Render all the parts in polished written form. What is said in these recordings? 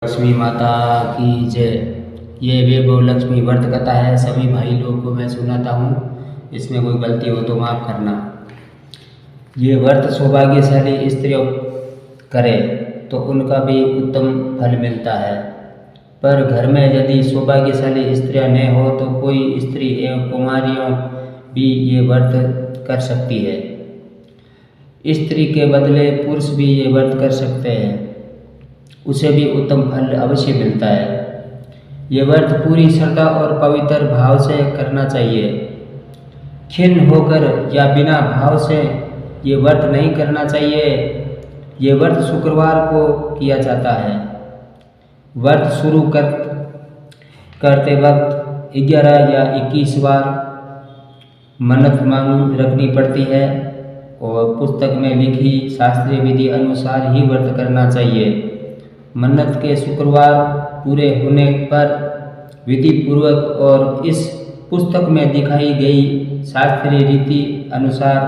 लक्ष्मी माता की जय। ये वैभव लक्ष्मी व्रत कथा है। सभी भाई लोगों को मैं सुनाता हूँ, इसमें कोई गलती हो तो माफ़ करना। ये व्रत सौभाग्यशाली स्त्रियों करें तो उनका भी उत्तम फल मिलता है, पर घर में यदि सौभाग्यशाली स्त्रियां न हो तो कोई स्त्री एवं कुमारियों भी ये व्रत कर सकती है। स्त्री के बदले पुरुष भी ये व्रत कर सकते हैं, उसे भी उत्तम फल अवश्य मिलता है। ये व्रत पूरी श्रद्धा और पवित्र भाव से करना चाहिए। खिन्न होकर या बिना भाव से ये व्रत नहीं करना चाहिए। ये व्रत शुक्रवार को किया जाता है। व्रत शुरू करते वक्त 11 या 21 बार मन्नत मांग रखनी पड़ती है और पुस्तक में लिखी शास्त्रीय विधि अनुसार ही व्रत करना चाहिए। मन्नत के शुक्रवार पूरे होने पर विधि पूर्वक और इस पुस्तक में दिखाई गई शास्त्रीय रीति अनुसार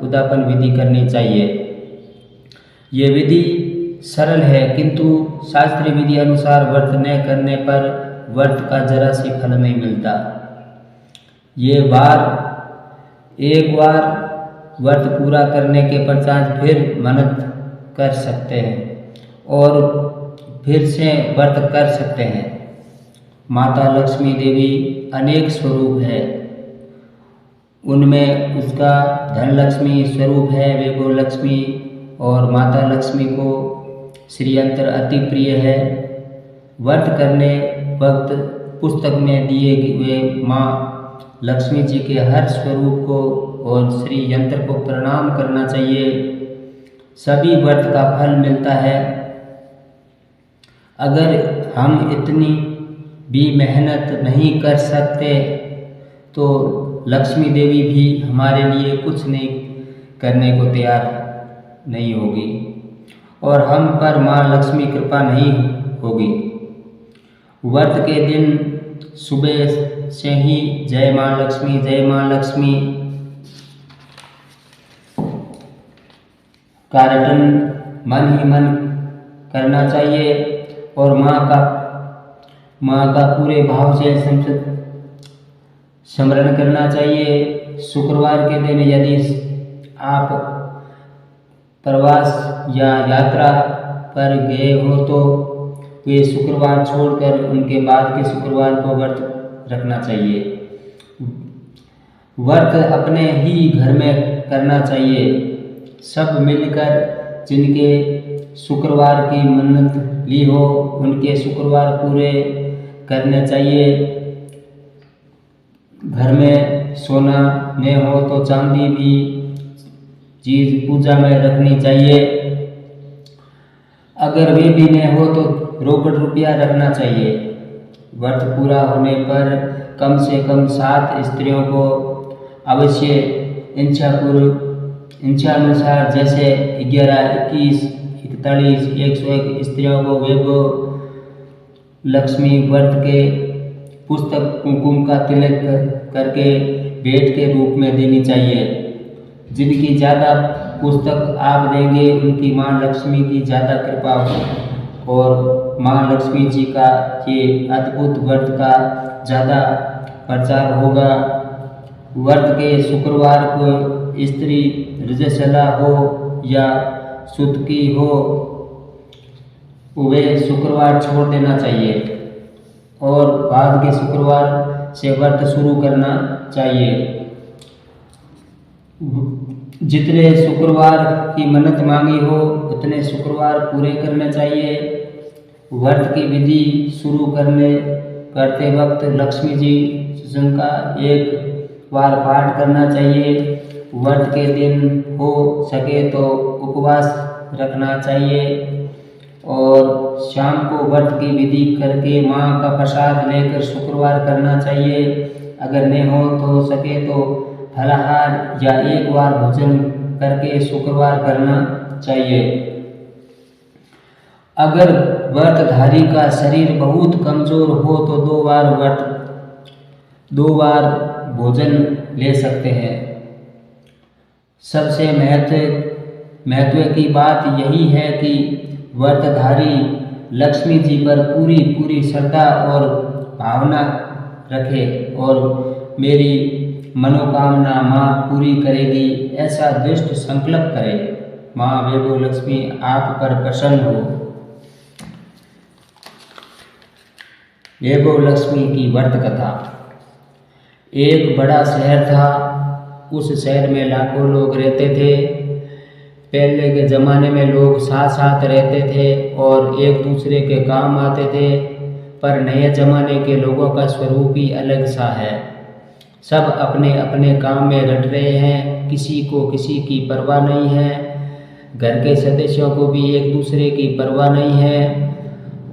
उद्यापन विधि करनी चाहिए। ये विधि सरल है, किंतु शास्त्रीय विधि अनुसार व्रत न करने पर व्रत का जरा सी फल नहीं मिलता। एक बार व्रत पूरा करने के पश्चात फिर मन्नत कर सकते हैं और फिर से व्रत कर सकते हैं। माता लक्ष्मी देवी अनेक स्वरूप है, उनमें उसका धन लक्ष्मी स्वरूप है वैभव लक्ष्मी, और माता लक्ष्मी को श्री यंत्र अति प्रिय है। व्रत करने वक्त पुस्तक में दिए हुए माँ लक्ष्मी जी के हर स्वरूप को और श्री यंत्र को प्रणाम करना चाहिए। सभी व्रत का फल मिलता है। अगर हम इतनी भी मेहनत नहीं कर सकते तो लक्ष्मी देवी भी हमारे लिए कुछ नहीं करने को तैयार नहीं होगी और हम पर माँ लक्ष्मी कृपा नहीं होगी। व्रत के दिन सुबह से ही जय माँ लक्ष्मी का रटन मन ही मन करना चाहिए और माँ का पूरे भाव से स्मरण करना चाहिए। शुक्रवार के दिन यदि आप प्रवास या यात्रा पर गए हो तो वे शुक्रवार छोड़कर उनके बाद के शुक्रवार को व्रत रखना चाहिए। व्रत अपने ही घर में करना चाहिए। सब मिलकर जिनके शुक्रवार की मन्नत ली हो उनके शुक्रवार पूरे करने चाहिए। घर में सोना न हो तो चांदी भी चीज पूजा में रखनी चाहिए। अगर वे भी न हो तो रोकड़ रुपया रखना चाहिए। व्रत पूरा होने पर कम से कम 7 स्त्रियों को अवश्य इच्छा अनुसार जैसे 11, 21, 41, 101 स्त्रियों को वैभव लक्ष्मी व्रत के पुस्तक कुमकुम का तिलक करके भेंट के रूप में देनी चाहिए। जिनकी ज़्यादा पुस्तक आप देंगे उनकी माँ लक्ष्मी की ज़्यादा कृपा हो और माँ लक्ष्मी जी का ये अद्भुत व्रत का ज़्यादा प्रचार होगा। व्रत के शुक्रवार को स्त्री रजस्वला हो या सुतकी हो वे शुक्रवार छोड़ देना चाहिए और बाद के शुक्रवार से व्रत शुरू करना चाहिए। जितने शुक्रवार की मन्नत मांगी हो उतने शुक्रवार पूरे करने चाहिए। व्रत की विधि शुरू करते वक्त लक्ष्मी जी का 1 बार पाठ करना चाहिए। व्रत के दिन हो सके तो उपवास रखना चाहिए और शाम को व्रत की विधि करके माँ का प्रसाद लेकर शुक्रवार करना चाहिए। अगर नहीं हो सके तो फलाहार या 1 बार भोजन करके शुक्रवार करना चाहिए। अगर व्रतधारी का शरीर बहुत कमजोर हो तो 2 बार भोजन ले सकते हैं। सबसे महत्व की बात यही है कि व्रतधारी लक्ष्मी जी पर पूरी पूरी श्रद्धा और भावना रखे और मेरी मनोकामना माँ पूरी करेगी, ऐसा दृढ़ संकल्प करे। माँ वैभव लक्ष्मी आप पर प्रसन्न हो। वैभव लक्ष्मी की व्रत कथा। एक बड़ा शहर था। उस शहर में लाखों लोग रहते थे। पहले के ज़माने में लोग साथ साथ रहते थे और एक दूसरे के काम आते थे, पर नए ज़माने के लोगों का स्वरूप ही अलग सा है। सब अपने अपने काम में रट रहे हैं, किसी को किसी की परवाह नहीं है। घर के सदस्यों को भी एक दूसरे की परवाह नहीं है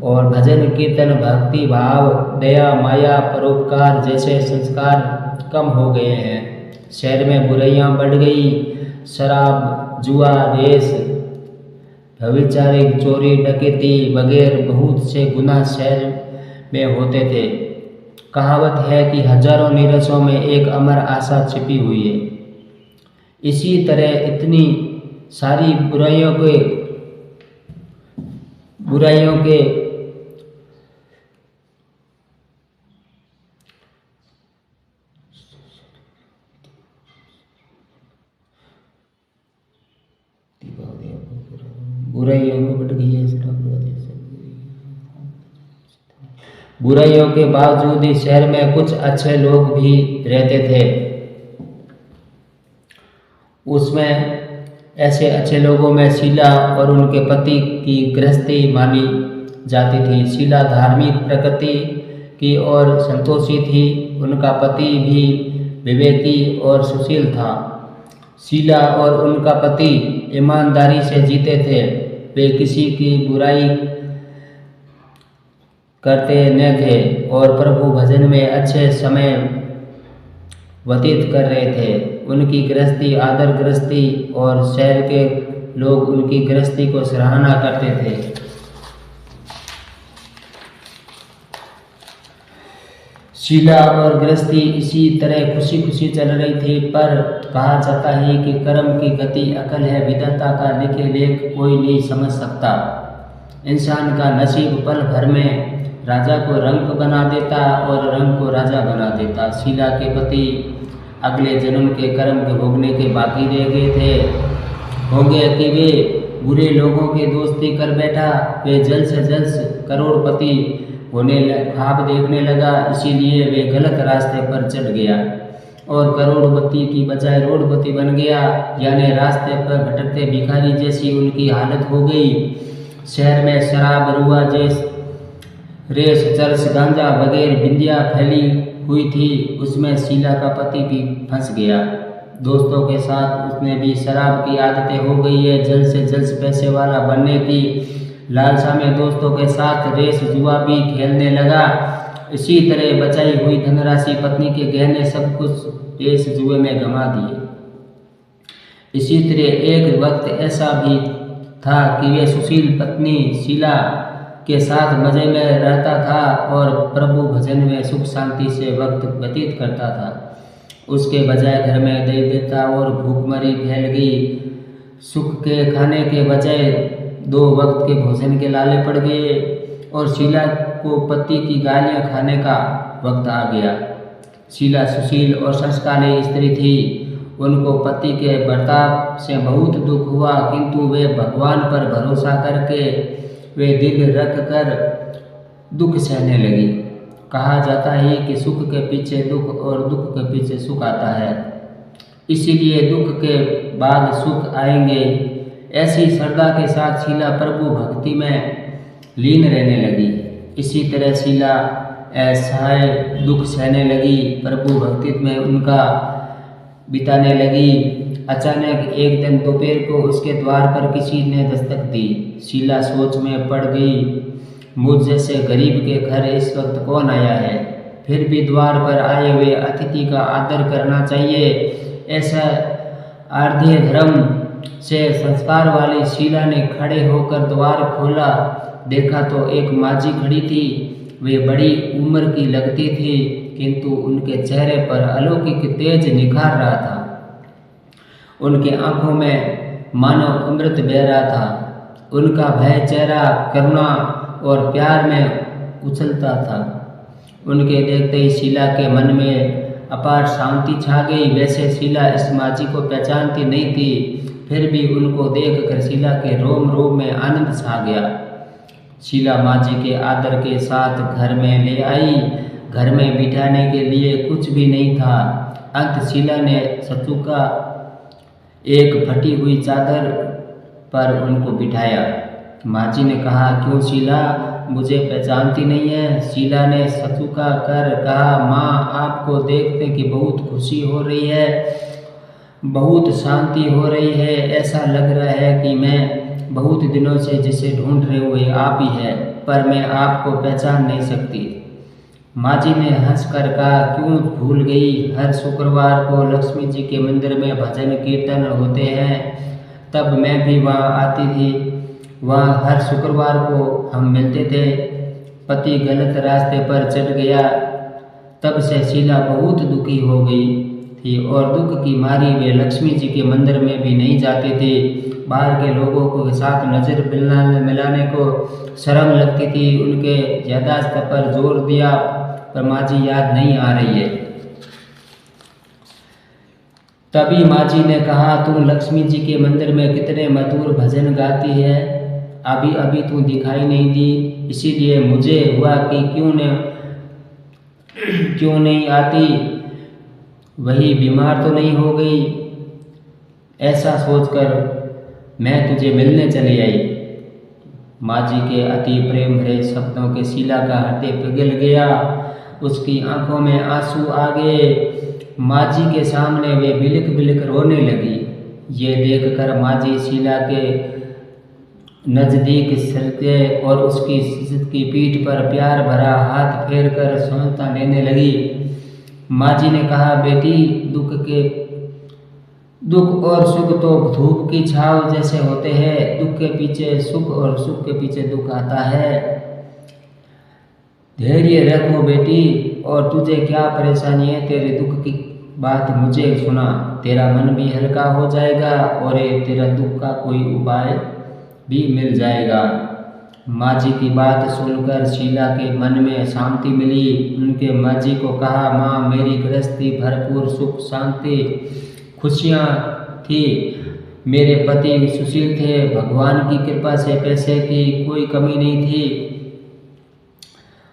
और भजन कीर्तन भक्ति भाव दया माया परोपकार जैसे संस्कार कम हो गए हैं। शहर में बुराइयां बढ़ गई। शराब जुआ रेस व्यभिचारिक चोरी डकैती वगैरह बहुत से गुनाह शहर में होते थे। कहावत है कि हजारों नीरसों में एक अमर आशा छिपी हुई है। इसी तरह इतनी सारी बुराइयों के बुराइयों के बावजूद ही शहर में कुछ अच्छे लोग भी रहते थे। उसमें ऐसे अच्छे लोगों में शीला और उनके पति की गृहस्थी मानी जाती थी। शीला धार्मिक प्रकृति की और संतोषी थी। उनका पति भी विवेकी और सुशील था। शीला और उनका पति ईमानदारी से जीते थे। वे किसी की बुराई करते न थे और प्रभु भजन में अच्छे समय व्यतीत कर रहे थे। उनकी गृहस्थी आदर गृहस्थी और शहर के लोग उनकी गृहस्थी को सराहना करते थे। शीला और गृहस्थी इसी तरह खुशी खुशी चल रही थी, पर कहा जाता है कि कर्म की गति अकल है, विधाता का लिखे लेख कोई नहीं समझ सकता। इंसान का नसीब पल भर में राजा को रंक बना देता और रंक को राजा बना देता। शीला के पति अगले जन्म के कर्म के भोगने के बाकी रह गए थे होंगे कि वे बुरे लोगों की दोस्ती कर बैठा। वे जल्द से जल्द करोड़पति होने ख्वाब देखने लगा, इसीलिए वे गलत रास्ते पर चल गया और करोड़पति की बजाय रोडपति बन गया, यानी रास्ते पर भटकते भिखारी जैसी उनकी हालत हो गई। शहर में शराब रुआ रेस चरस गांजा वगैरह बिंदिया फैली हुई थी। उसमें शीला का पति भी फंस गया। दोस्तों के साथ उसने भी शराब की आदतें हो गई है। जल्द से जल्द पैसे वाला बनने की लालसा में दोस्तों के साथ रेस जुआ भी खेलने लगा। इसी तरह बचाई हुई धनराशि पत्नी के गहने सब कुछ रेस जुए में गंवा दिए। इसी तरह एक वक्त ऐसा भी था कि वे सुशील पत्नी शीला के साथ मजे में रहता था और प्रभु भजन में सुख शांति से वक्त व्यतीत करता था। उसके बजाय घर में दैवता और भूखमरी फैल गई। सुख के खाने के बजाय 2 वक्त के भोजन के लाले पड़ गए और शीला को पति की गालियां खाने का वक्त आ गया। शीला सुशील और संस्कारी स्त्री थी। उनको पति के बर्ताव से बहुत दुख हुआ, किंतु वे भगवान पर भरोसा करके वे दिल रख कर दुख सहने लगी। कहा जाता है कि सुख के पीछे दुख और दुख के पीछे सुख आता है, इसीलिए दुख के बाद सुख आएंगे। ऐसी श्रद्धा के साथ शीला प्रभु भक्ति में लीन रहने लगी। इसी तरह शीला असहाय दुख सहने लगी, प्रभु भक्ति में उनका बिताने लगी। अचानक एक दिन दोपहर को उसके द्वार पर किसी ने दस्तक दी। शीला सोच में पड़ गई, मुझ जैसे गरीब के घर इस वक्त कौन आया है? फिर भी द्वार पर आए हुए अतिथि का आदर करना चाहिए, ऐसा आर्ध्य धर्म से संस्कार वाली शीला ने खड़े होकर द्वार खोला। देखा तो एक माझी खड़ी थी। वे बड़ी उम्र की लगती थी, किंतु उनके चेहरे पर अलौकिक तेज निखार रहा था। उनके आंखों में मानो अमृत बह रहा था। उनका भय चेहरा करुणा और प्यार में उछलता था। उनके देखते ही शीला के मन में अपार शांति छा गई। वैसे शीला इस माँ जी को पहचानती नहीं थी, फिर भी उनको देखकर शीला के रोम रोम में आनंद छा गया। शीला माँ जी के आदर के साथ घर में ले आई। घर में बिठाने के लिए कुछ भी नहीं था। अंत शीला ने सत्तू का एक फटी हुई चादर पर उनको बिठाया। माँ जी ने कहा, क्यों शीला, मुझे पहचानती नहीं है? शीला ने सचुका कर कहा, माँ आपको देखते कि बहुत खुशी हो रही है, बहुत शांति हो रही है। ऐसा लग रहा है कि मैं बहुत दिनों से जिसे ढूंढ रहे हुए आप ही है, पर मैं आपको पहचान नहीं सकती। माँ जी ने हंसकर कहा, क्यों भूल गई? हर शुक्रवार को लक्ष्मी जी के मंदिर में भजन कीर्तन होते हैं, तब मैं भी वहाँ आती थी। वहाँ हर शुक्रवार को हम मिलते थे। पति गलत रास्ते पर चढ़ गया, तब से शीला बहुत दुखी हो गई थी और दुख की मारी वे लक्ष्मी जी के मंदिर में भी नहीं जाते थे। बाहर के लोगों के साथ नज़र मिलाने को शर्म लगती थी। उनके यादाश्त पर जोर दिया, पर माँ जी याद नहीं आ रही है। तभी माँ जी ने कहा, तुम लक्ष्मी जी के मंदिर में कितने मधुर भजन गाती है, अभी अभी तू दिखाई नहीं दी, इसीलिए मुझे हुआ कि क्यों नहीं आती, वही बीमार तो नहीं हो गई। ऐसा सोचकर मैं तुझे मिलने चली आई। माँ जी के अति प्रेम भरे शब्दों के शीला का हृदय पिघल गया। उसकी आंखों में आंसू आ गए। माँ जी के सामने वे बिलक बिलक रोने लगी। ये देखकर माँ जी शीला के नज़दीक सरके और उसकी पीठ पर प्यार भरा हाथ फेर कर सांत्वना देने लगी। माँ जी ने कहा, बेटी, दुख और सुख तो धूप की छाव जैसे होते हैं। दुख के पीछे सुख और सुख के पीछे दुख आता है। धैर्य रखो बेटी, और तुझे क्या परेशानी है? तेरे दुख की बात मुझे सुना, तेरा मन भी हल्का हो जाएगा और तेरा दुख का कोई उपाय भी मिल जाएगा। माँ जी की बात सुनकर शीला के मन में शांति मिली। उनके माँ जी को कहा, माँ, मेरी गृहस्थी भरपूर सुख शांति खुशियाँ थी। मेरे पति सुशील थे। भगवान की कृपा से पैसे की कोई कमी नहीं थी।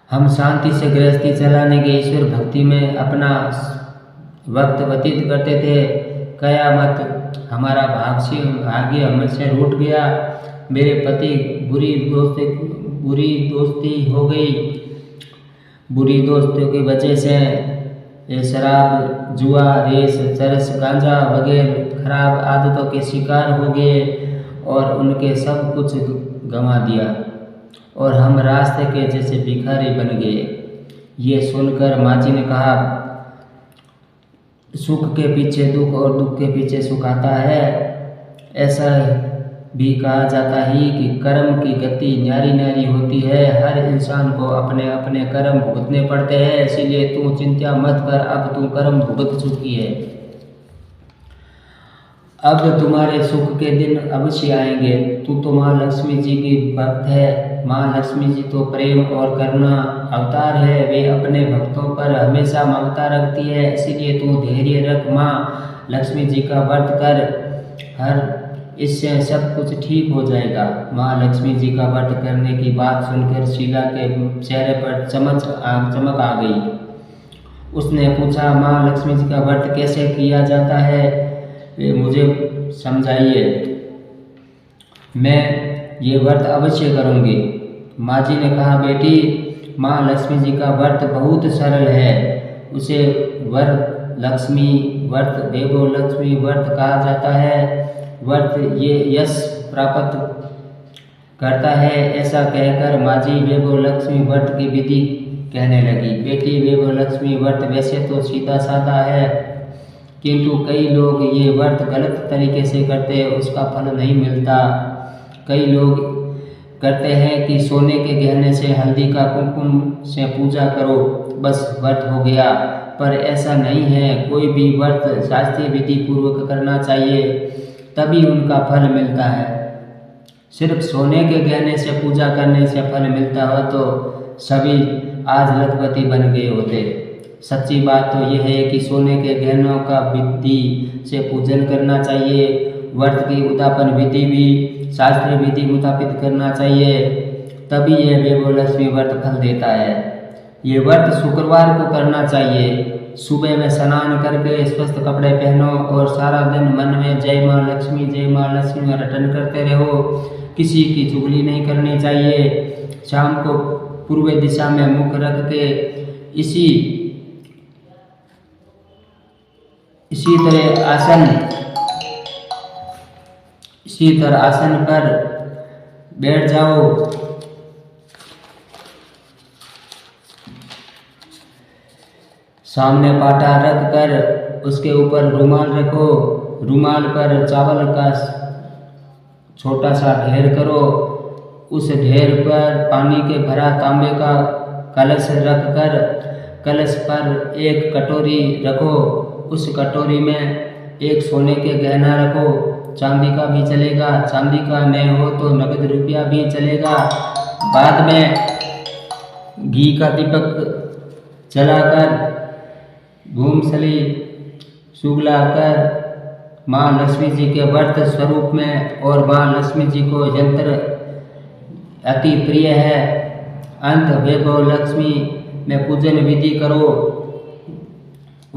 हम शांति से गृहस्थी चलाने के ईश्वर भक्ति में अपना वक्त व्यतीत करते थे। कयामत हमारा भाग्य हमसे रूठ गया। मेरे पति बुरी दोस्ती हो गई। बुरी दोस्तों की वजह से ये शराब, जुआ, रेस, चरस, गांजा वगैरह खराब आदतों के शिकार हो गए और उनके सब कुछ गंवा दिया और हम रास्ते के जैसे भिखारी बन गए। ये सुनकर माँ जी ने कहा, सुख के पीछे दुख और दुख के पीछे सुख आता है। ऐसा भी कहा जाता है कि कर्म की गति न्यारी न्यारी होती है। हर इंसान को अपने अपने कर्म भुगतने पड़ते हैं, इसीलिए तू चिंता मत कर, अब तू कर्म भुगत चुकी है। अब तुम्हारे सुख के दिन अवश्य आएंगे। तू तो माँ लक्ष्मी जी की भक्त है। माँ लक्ष्मी जी तो प्रेम और करुणा अवतार है। वे अपने भक्तों पर हमेशा ममता रखती है, इसीलिए तू धैर्य रख। माँ लक्ष्मी जी का व्रत कर, इससे सब कुछ ठीक हो जाएगा। माँ लक्ष्मी जी का व्रत करने की बात सुनकर शीला के चेहरे पर चमक आ गई। उसने पूछा, माँ लक्ष्मी जी का व्रत कैसे किया जाता है, मुझे समझाइए, मैं ये व्रत अवश्य करूँगी। माँ जी ने कहा, बेटी, माँ लक्ष्मी जी का व्रत बहुत सरल है। उसे लक्ष्मी व्रत, देवो लक्ष्मी व्रत कहा जाता है। व्रत ये यश प्राप्त करता है। ऐसा कहकर माँ जी वेबो लक्ष्मी व्रत की विधि कहने लगी। बेटी, वेबो लक्ष्मी व्रत वैसे तो सीधा साधा है, किंतु कई लोग ये व्रत गलत तरीके से करते हैं, उसका फल नहीं मिलता। कई लोग करते हैं कि सोने के गहने से, हल्दी का कुमकुम से पूजा करो, बस व्रत हो गया। पर ऐसा नहीं है। कोई भी व्रत शास्त्रीय विधि पूर्वक करना चाहिए, तभी उनका फल मिलता है। सिर्फ सोने के गहने से पूजा करने से फल मिलता हो तो सभी आज लखपति बन गए होते। सच्ची बात तो यह है कि सोने के गहनों का विधि से पूजन करना चाहिए। व्रत की उद्यापन विधि भी शास्त्रीय विधि मुताबिक करना चाहिए, तभी यह वैभव लक्ष्मी व्रत फल देता है। ये व्रत शुक्रवार को करना चाहिए। सुबह में स्नान करके स्वस्थ कपड़े पहनो और सारा दिन मन में जय माँ लक्ष्मी रटन करते रहो। किसी की चुगली नहीं करनी चाहिए। शाम को पूर्व दिशा में मुख रख के इसी तरह आसन पर बैठ जाओ। सामने पाटा रख कर उसके ऊपर रुमाल रखो। रुमाल पर चावल का छोटा सा ढेर करो। उस ढेर पर पानी के भरा तांबे का कलश रख कर कलश पर एक कटोरी रखो। उस कटोरी में एक सोने के गहना रखो। चांदी का भी चलेगा, चांदी का नहीं हो तो नगद रुपया भी चलेगा। बाद में घी का दीपक जलाकर घूमसली सुगलाकर माँ लक्ष्मी जी के व्रत स्वरूप में, और माँ लक्ष्मी जी को यंत्र अति प्रिय है, अंत वैभव लक्ष्मी में पूजन विधि करो।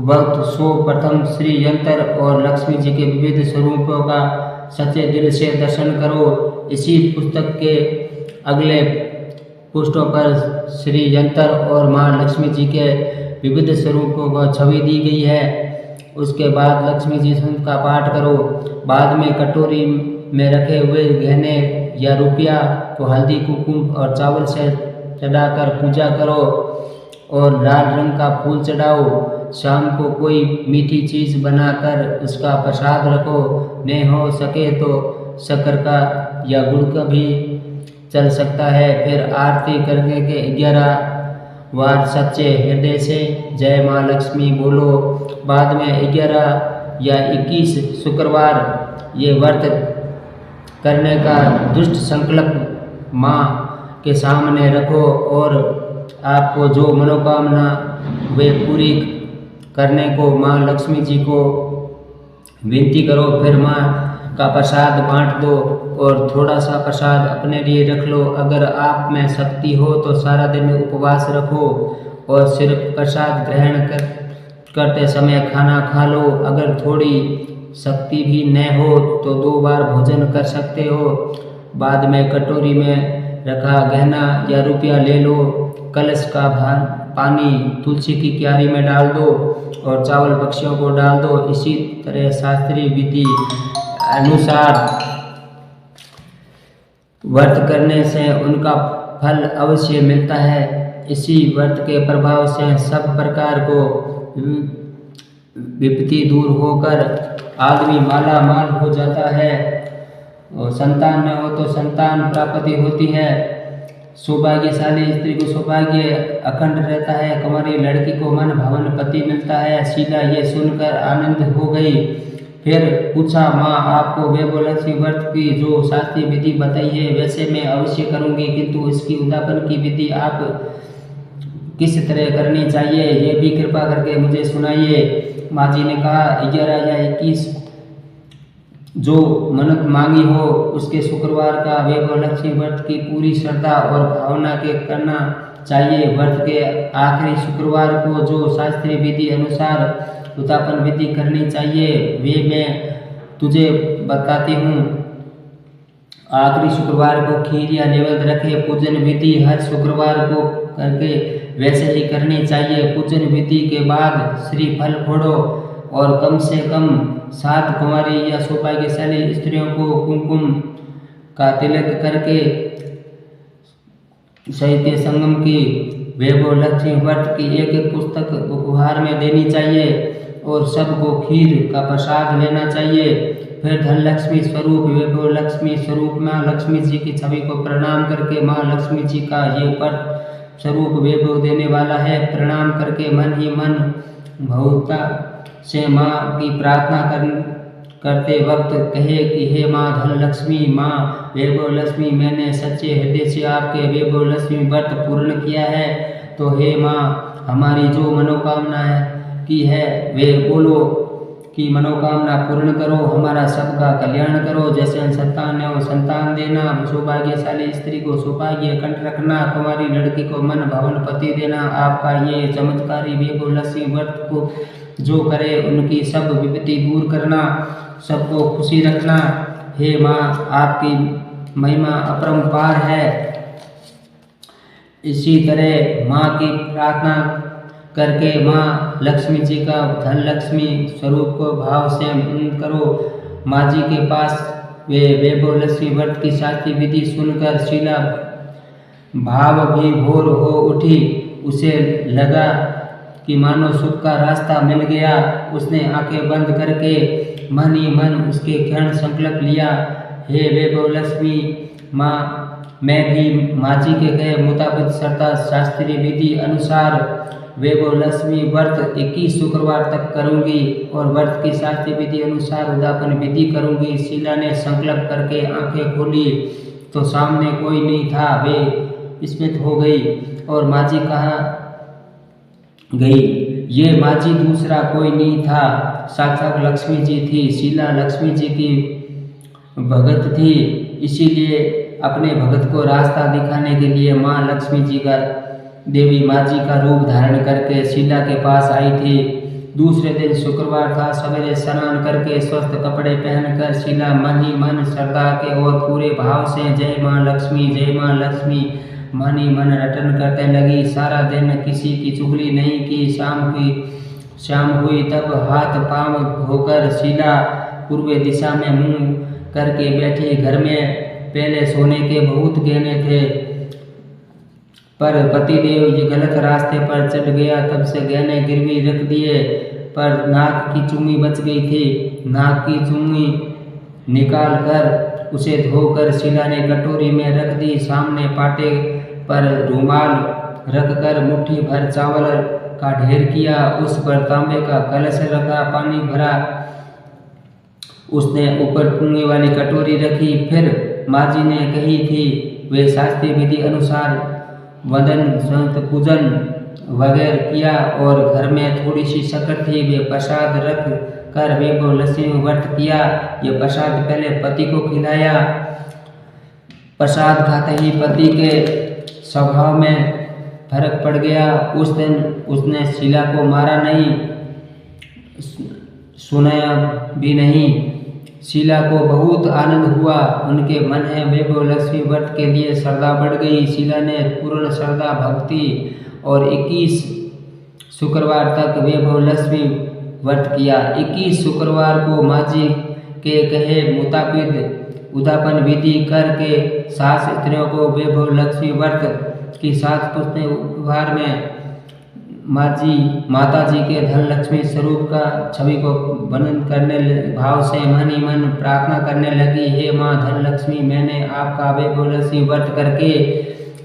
वक्त सो प्रथम श्री यंत्र और लक्ष्मी जी के विविध स्वरूपों का सच्चे दिल से दर्शन करो। इसी पुस्तक के अगले पृष्ठों पर श्री यंत्र और माँ लक्ष्मी जी के विविध स्वरूपों को छवि दी गई है। उसके बाद लक्ष्मी जी का पाठ करो। बाद में कटोरी में रखे हुए गहने या रुपया को हल्दी कुमकुम और चावल से चढ़ाकर पूजा करो और लाल रंग का फूल चढ़ाओ। शाम को कोई मीठी चीज़ बनाकर उसका प्रसाद रखो। नहीं हो सके तो शक्कर का या गुड़ का भी चल सकता है। फिर आरती करने के 11 बार सच्चे हृदय से जय माँ लक्ष्मी बोलो। बाद में 11 या 21 शुक्रवार ये व्रत करने का दुष्ट संकल्प माँ के सामने रखो और आपको जो मनोकामना वे पूरी करने को माँ लक्ष्मी जी को विनती करो। फिर माँ का प्रसाद बांट दो और थोड़ा सा प्रसाद अपने लिए रख लो। अगर आप में शक्ति हो तो सारा दिन उपवास रखो और सिर्फ प्रसाद ग्रहण करते समय खाना खा लो। अगर थोड़ी शक्ति भी न हो तो 2 बार भोजन कर सकते हो। बाद में कटोरी में रखा गहना या रुपया ले लो। कलश का पानी तुलसी की क्यारी में डाल दो और चावल पक्षियों को डाल दो। इसी तरह शास्त्रीय विधि अनुसार व्रत करने से उनका फल अवश्य मिलता है। इसी व्रत के प्रभाव से सब प्रकार को विपत्ति दूर होकर आदमी माला माल हो जाता है और संतान न हो तो संतान प्राप्ति होती है। सौभाग्यशाली स्त्री को सौभाग्य अखंड रहता है। कुंवारी लड़की को मन भवन पति मिलता है। शीला ये सुनकर आनंद हो गई। फिर पूछा, माँ आपको वैभव लक्ष्मी व्रत की जो शास्त्रीय विधि बताई है वैसे मैं अवश्य करूँगी, किंतु इसकी उद्यापन की विधि आप किस तरह करनी चाहिए ये भी कृपा करके मुझे सुनाइए। माँ जी ने कहा, 11 या 21 जो मन्नत मांगी हो उसके शुक्रवार का वैभव लक्ष्मी व्रत की पूरी श्रद्धा और भावना के करना चाहिए। व्रत के आखिरी शुक्रवार को जो शास्त्रीय विधि अनुसार उद्यापन विधि करनी चाहिए वे मैं तुझे बताती हूँ। आखिरी शुक्रवार को खीर या नैवेद्य रखे। पूजन विधि हर शुक्रवार को करके वैसे ही करनी चाहिए। पूजन विधि के बाद श्रीफल फोड़ो और कम से कम 7 कुंवारी या सौभाग्यशाली स्त्रियों को कुमकुम का तिलक करके साहित्य संगम की वैभव लक्ष्मी व्रत की एक पुस्तक उपहार में देनी चाहिए और सबको खीर का प्रसाद लेना चाहिए। फिर धन लक्ष्मी स्वरूप वैभव लक्ष्मी स्वरूप माँ लक्ष्मी जी की छवि को प्रणाम करके माँ लक्ष्मी जी का ये व्रत स्वरूप वैभव देने वाला है। प्रणाम करके मन ही मन भव्यता से माँ की प्रार्थना करते वक्त कहे कि हे माँ धन लक्ष्मी, माँ वैभव लक्ष्मी, मैंने सच्चे हृदय से आपके वैभव लक्ष्मी व्रत पूर्ण किया है, तो हे माँ हमारी जो मनोकामना की है वे बोलो कि मनोकामना पूर्ण करो, हमारा सबका कल्याण करो। जैसे संतान है वो संतान देना, सौभाग्यशाली स्त्री को सौभाग्य कंठ रखना, कुंवारी लड़की को मन भवन पति देना। आपका ये चमत्कारी वैभव लक्ष्मी व्रत को जो करे उनकी सब विपत्ति दूर करना, सबको खुशी रखना। हे माँ आपकी महिमा अपरंपार है। इसी तरह माँ की प्रार्थना करके माँ लक्ष्मी जी का धन लक्ष्मी स्वरूप को भाव से करो। माँ जी के पास वे वैभव लक्ष्मी व्रत की शास्त्रीय विधि सुनकर शीला भाव भी भोर हो उठी। उसे लगा कि मानो सुख का रास्ता मिल गया। उसने आंखें बंद करके मन ही मन उसके क्षण संकल्प लिया, हे वैभव लक्ष्मी माँ, मैं भी माँ जी के कहे मुताबिक श्रद्धा शास्त्रीय विधि अनुसार वैभव लक्ष्मी व्रत 21 शुक्रवार तक करूंगी और व्रत की शास्त्रीय विधि अनुसार उद्यापन विधि करूंगी। शीला ने संकल्प करके आंखें खोली तो सामने कोई नहीं था। वे स्मित हो गई और माँ जी कहाँ गई? ये माँ जी दूसरा कोई नहीं था, साक्षात लक्ष्मी जी थी। शीला लक्ष्मी जी की भगत थी, इसीलिए अपने भगत को रास्ता दिखाने के लिए माँ लक्ष्मी जी का देवी माँ जी का रूप धारण करके शीला के पास आई थी। दूसरे दिन शुक्रवार था। सवेरे स्नान करके स्वस्थ कपड़े पहनकर शीला मन ही मन श्रद्धा के और पूरे भाव से जय माँ लक्ष्मी, जय माँ लक्ष्मी मन ही मन रटन करते लगी। सारा दिन किसी की चुगली नहीं की। शाम हुई तब हाथ पांव धोकर शीला पूर्व दिशा में मुंह करके बैठी। घर में पहले सोने के बहुत गहने थे, पर पतिदेव जी गलत रास्ते पर चढ़ गया, तब से गहने गिरवी रख दिए, पर नाक की चुम्मी बच गई थी। नाक की चुम्मी निकाल कर उसे धोकर शीला ने कटोरी में रख दी। सामने पाटे पर रुमाल रखकर मुट्ठी भर चावल का ढेर किया, उस पर तांबे का कलश रखा, पानी भरा, उसने ऊपर कुएं वाली कटोरी रखी। फिर माँ जी ने कही थी वे शास्त्रीय विधि अनुसार वंदन संत पूजन वगैरह किया और घर में थोड़ी सी शक्कर थी, वे प्रसाद रख कर वैभव लक्ष्मी व्रत किया। ये प्रसाद पहले पति को खिलाया। प्रसाद खाते ही पति के स्वभाव में फर्क पड़ गया। उस दिन उसने शीला को मारा नहीं, सुनाया भी नहीं। शीला को बहुत आनंद हुआ। उनके मन है वैभव लक्ष्मी व्रत के लिए श्रद्धा बढ़ गई। शीला ने पूर्ण श्रद्धा भक्ति और 21 शुक्रवार तक वैभव लक्ष्मी व्रत किया। 21 शुक्रवार को माँ जी के कहे मुताबिक उद्यापन विधि करके सास स्त्रियों को वैभव लक्ष्मी व्रत की साथ पुछने उपहार में माता जी के धन लक्ष्मी स्वरूप का छवि को वर्णन करने भाव से मन ही मन प्रार्थना करने लगी, हे माँ धन लक्ष्मी, मैंने आपका वैभव लक्ष्मी व्रत करके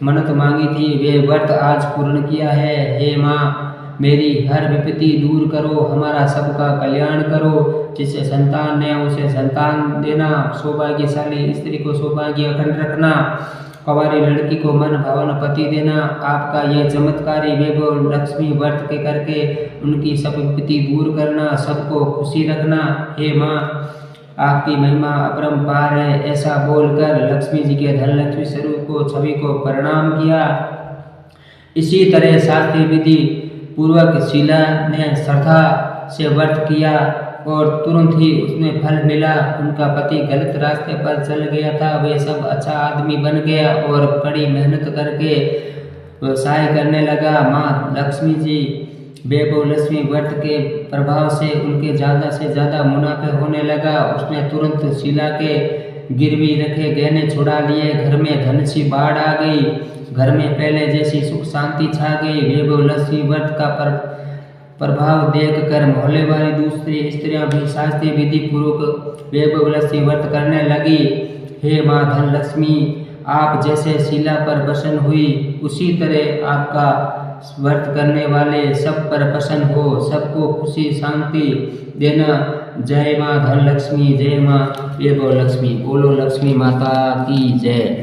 मन्नत मांगी थी, वे व्रत आज पूर्ण किया है। हे माँ मेरी हर विपत्ति दूर करो, हमारा सबका कल्याण करो। जिसे संतान है उसे संतान देना, सौभाग्यशाली स्त्री को सौभाग्य अखंड रखना, कुंवारी लड़की को मन भवन पति देना। आपका ये चमत्कारी वैभव लक्ष्मी व्रत के करके उनकी सब विपत्ति दूर करना, सबको खुशी रखना। हे माँ आपकी महिमा अपरंपार है। ऐसा बोलकर लक्ष्मी जी के धन लक्ष्मी स्वरूप को छवि को प्रणाम किया। इसी तरह शास्त्रीय विधि पूर्वक शीला ने श्रद्धा से व्रत किया और तुरंत ही उसमें फल मिला। उनका पति गलत रास्ते पर चल गया था, वे सब अच्छा आदमी बन गया और कड़ी मेहनत करके व्यवसाय करने लगा। माँ लक्ष्मी जी वैभव लक्ष्मी व्रत के प्रभाव से उनके ज़्यादा से ज़्यादा मुनाफे होने लगा। उसने तुरंत शीला के गिरवी रखे गहने छुड़ा लिए। घर में धन सी बाढ़ आ गई। घर में पहले जैसी सुख शांति छा गई। वैभव लक्ष्मी व्रत का प्रभाव देखकर मोहल्ले वाली दूसरी स्त्रियां भी शास्त्रीय विधि पूर्वक वैभव लक्ष्मी व्रत करने लगी। हे माँ धन लक्ष्मी, आप जैसे शीला पर प्रसन्न हुई, उसी तरह आपका व्रत करने वाले सब पर प्रसन्न हो, सबको खुशी शांति देना। जय माँ धन लक्ष्मी, जय माँ वैभव लक्ष्मी। बोलो लक्ष्मी माता की जय।